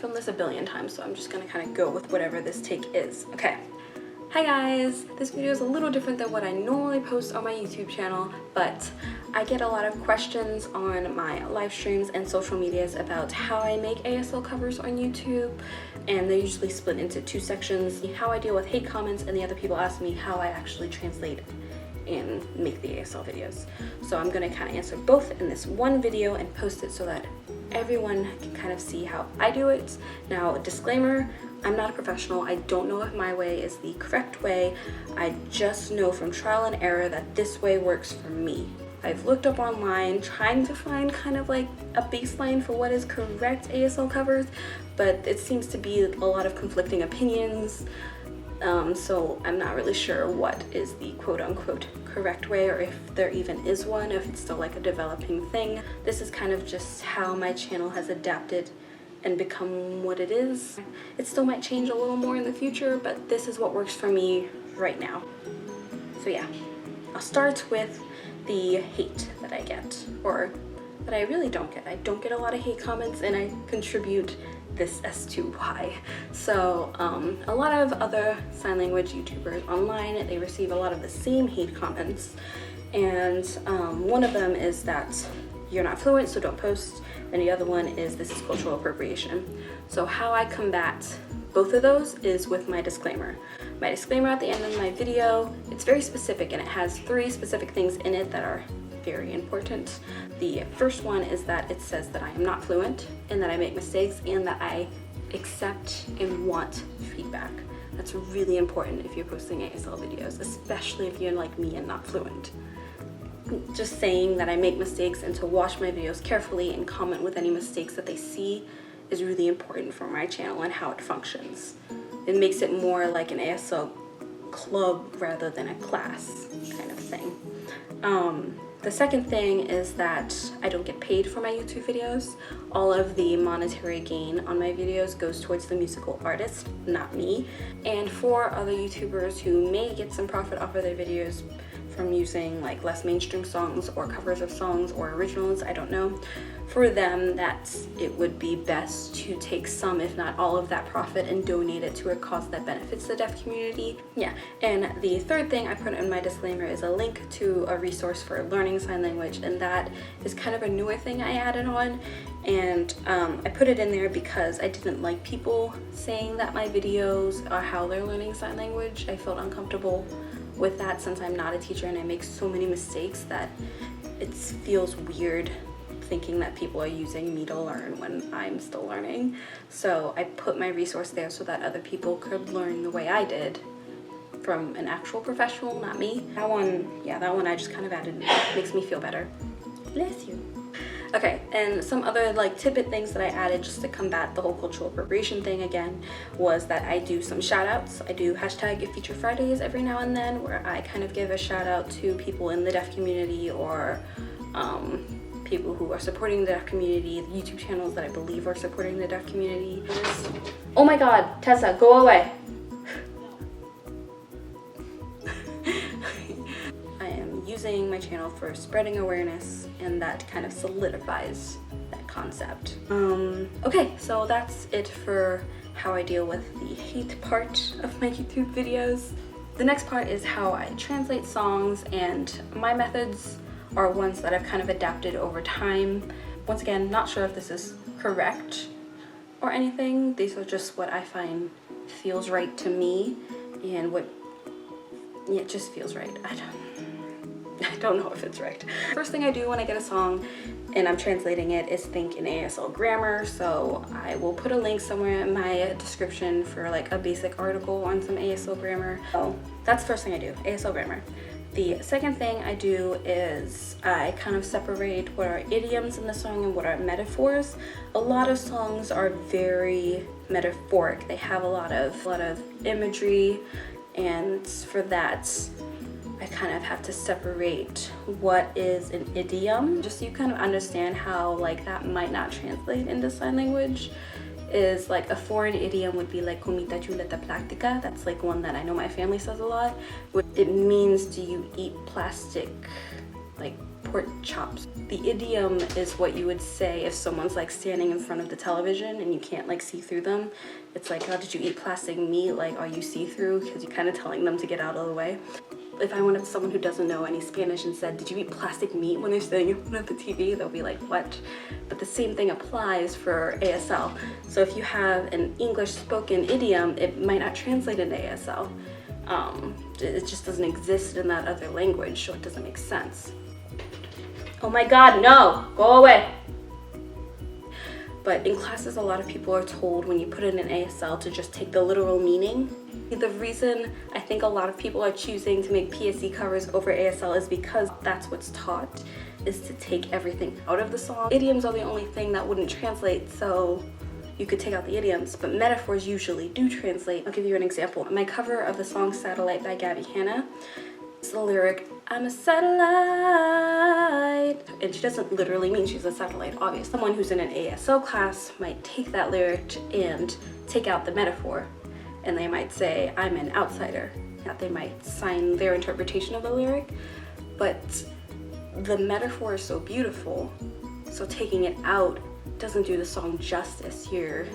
filmed this a billion times, so I'm just gonna kind of go with whatever this take is. Okay. Hi guys! This video is a little different than what I normally post on my YouTube channel, but I get a lot of questions on my live streams and social medias about how I make ASL covers on YouTube, and they're usually split into two sections: how I deal with hate comments, and the other people ask me how I actually translate and make the ASL videos. So I'm gonna kind of answer both in this one video and post it so that everyone can kind of see how I do it. Now, disclaimer, I'm not a professional. I don't know if my way is the correct way. I just know from trial and error that this way works for me. I've looked up online trying to find kind of like a baseline for what is correct ASL covers, but it seems to be a lot of conflicting opinions. So I'm not really sure what is the quote-unquote correct way, or if there even is one, if it's still like a developing thing. This is kind of just how my channel has adapted and become what it is. It still might change a little more in the future, but this is what works for me right now. So yeah, I'll start with the hate that I get, or that I really don't get. I don't get a lot of hate comments, and I contribute this as to why. So a lot of other sign language YouTubers online, they receive a lot of the same hate comments, and one of them is that you're not fluent, so don't post, and the other one is this is cultural appropriation. So how I combat both of those is with my disclaimer. My disclaimer at the end of my video, it's very specific, and it has 3 specific things in it that are very important. The first one is that it says that I am not fluent, and that I make mistakes, and that I accept and want feedback. That's really important if you're posting ASL videos, especially if you're like me and not fluent. Just saying that I make mistakes and to watch my videos carefully and comment with any mistakes that they see is really important for my channel and how it functions. It makes it more like an ASL club rather than a class kind of thing. The second thing is that I don't get paid for my YouTube videos. All of the monetary gain on my videos goes towards the musical artist, not me. And for other YouTubers who may get some profit off of their videos from using like less mainstream songs or covers of songs or originals, I don't know, for them it would be best to take some, if not all, of that profit and donate it to a cause that benefits the deaf community. Yeah, and the third thing I put in my disclaimer is a link to a resource for learning sign language, and that is kind of a newer thing I added on, and I put it in there because I didn't like people saying that my videos are how they're learning sign language. I felt uncomfortable with that since I'm not a teacher and I make so many mistakes that it feels weird thinking that people are using me to learn when I'm still learning. So I put my resource there so that other people could learn the way I did from an actual professional, not me. That one I just kind of added. It makes me feel better. Bless you. Okay, and some other like tidbit things that I added just to combat the whole cultural appropriation thing again was that I do some shout outs. I do hashtag Feature Fridays every now and then, where I kind of give a shout out to people in the deaf community, or people who are supporting the deaf community, YouTube channels that I believe are supporting the deaf community. Oh my god, Tessa, go away. I am using my channel for spreading awareness, and that kind of solidifies that concept. Okay, so that's it for how I deal with the hate part of my YouTube videos. The next part is how I translate songs, and my methods are ones that I've kind of adapted over time. Once again, not sure if this is correct or anything. These are just what I find feels right to me, and what it just feels right. I don't know if it's right. First thing I do when I get a song and I'm translating it is think in ASL grammar. So I will put a link somewhere in my description for like a basic article on some ASL grammar. So that's the first thing I do, ASL grammar. The second thing I do is I kind of separate what are idioms in the song and what are metaphors. A lot of songs are very metaphoric. They have a lot of imagery, and for that I kind of have to separate what is an idiom, just so you kind of understand how like that might not translate into sign language. Is like a foreign idiom would be like comida chuleta plática. That's like one that I know my family says a lot. It means, do you eat plastic like pork chops. The idiom is what you would say if someone's like standing in front of the television and you can't like see through them. It's like, oh, did you eat plastic meat? Like, are you see-through? Because you're kind of telling them to get out of the way. If I went up to someone who doesn't know any Spanish and said, did you eat plastic meat when they're sitting in front of the TV? They'll be like, what? But the same thing applies for ASL. So if you have an English spoken idiom, it might not translate into ASL. It just doesn't exist in that other language, so it doesn't make sense. Oh my God, no, go away. But in classes, a lot of people are told when you put in an ASL to just take the literal meaning. The reason I think a lot of people are choosing to make PSE covers over ASL is because that's what's taught, is to take everything out of the song. Idioms are the only thing that wouldn't translate, so you could take out the idioms, but metaphors usually do translate. I'll give you an example. My cover of the song Satellite by Gabby Hanna, it's the lyric, I'm a satellite. And she doesn't literally mean she's a satellite, obviously. Someone who's in an ASL class might take that lyric and take out the metaphor. And they might say, I'm an outsider. That they might sign their interpretation of the lyric, but the metaphor is so beautiful, so taking it out doesn't do the song justice. You're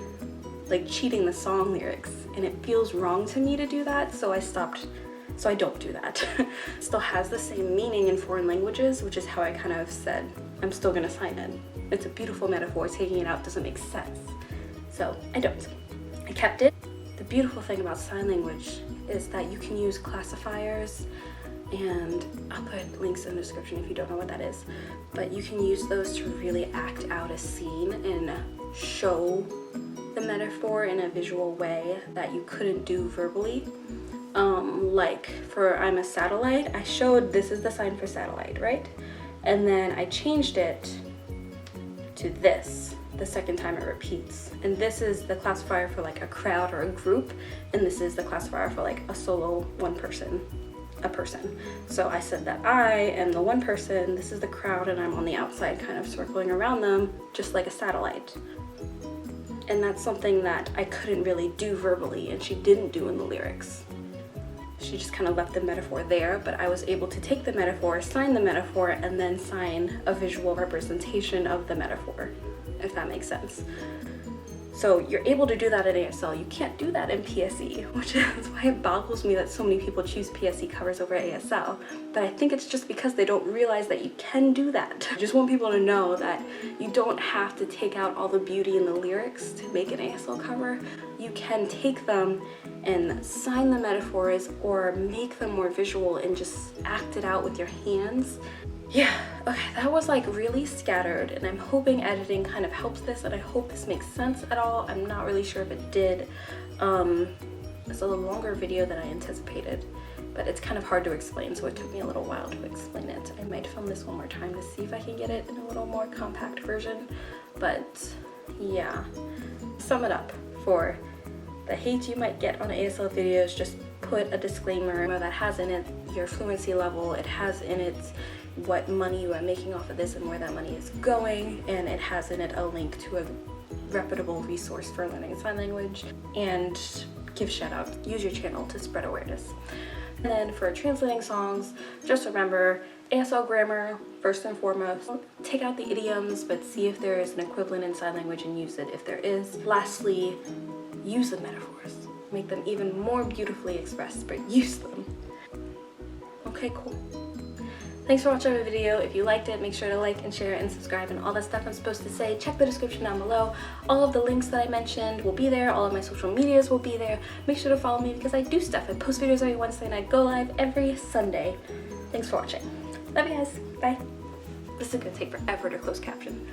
like cheating the song lyrics, and it feels wrong to me to do that, so I don't do that. It still has the same meaning in foreign languages, which is how I kind of said, I'm still gonna sign it. It's a beautiful metaphor, taking it out doesn't make sense. So I don't. I kept it. The beautiful thing about sign language is that you can use classifiers, and I'll put links in the description if you don't know what that is, but you can use those to really act out a scene and show the metaphor in a visual way that you couldn't do verbally. Like for I'm a satellite, I showed this is the sign for satellite, right? And then I changed it to this the second time it repeats. And this is the classifier for like a crowd or a group, and this is the classifier for like a solo one person, a person. So I said that I am the one person, this is the crowd, and I'm on the outside kind of circling around them, just like a satellite. And that's something that I couldn't really do verbally, and she didn't do in the lyrics. She just kind of left the metaphor there, but I was able to take the metaphor, sign the metaphor, and then sign a visual representation of the metaphor, if that makes sense. So you're able to do that in ASL. You can't do that in PSE, which is why it boggles me that so many people choose PSE covers over ASL. But I think it's just because they don't realize that you can do that. I just want people to know that you don't have to take out all the beauty in the lyrics to make an ASL cover. You can take them and sign the metaphors or make them more visual and just act it out with your hands. Yeah, okay, that was like really scattered, and I'm hoping editing kind of helps this, and I hope this makes sense at all. I'm not really sure if it did. It's a little longer video than I anticipated, but it's kind of hard to explain, so it took me a little while to explain it. I might film this one more time to see if I can get it in a little more compact version, but yeah. Sum it up for the hate you might get on ASL videos, just put a disclaimer that has in it your fluency level, it has in it what money you are making off of this and where that money is going, and it has in it a link to a reputable resource for learning sign language, and give shout out, use your channel to spread awareness. And then for translating songs, just remember ASL grammar first and foremost. Take out the idioms, but see if there is an equivalent in sign language and use it if there is. Lastly, use the metaphors. Make them even more beautifully expressed, but use them. Okay, cool. Thanks for watching my video. If you liked it, make sure to like and share and subscribe and all that stuff I'm supposed to say. Check the description down below. All of the links that I mentioned will be there. All of my social medias will be there. Make sure to follow me because I do stuff. I post videos every Wednesday and I go live every Sunday. Thanks for watching. Love you guys. Bye. This is gonna take forever to close caption.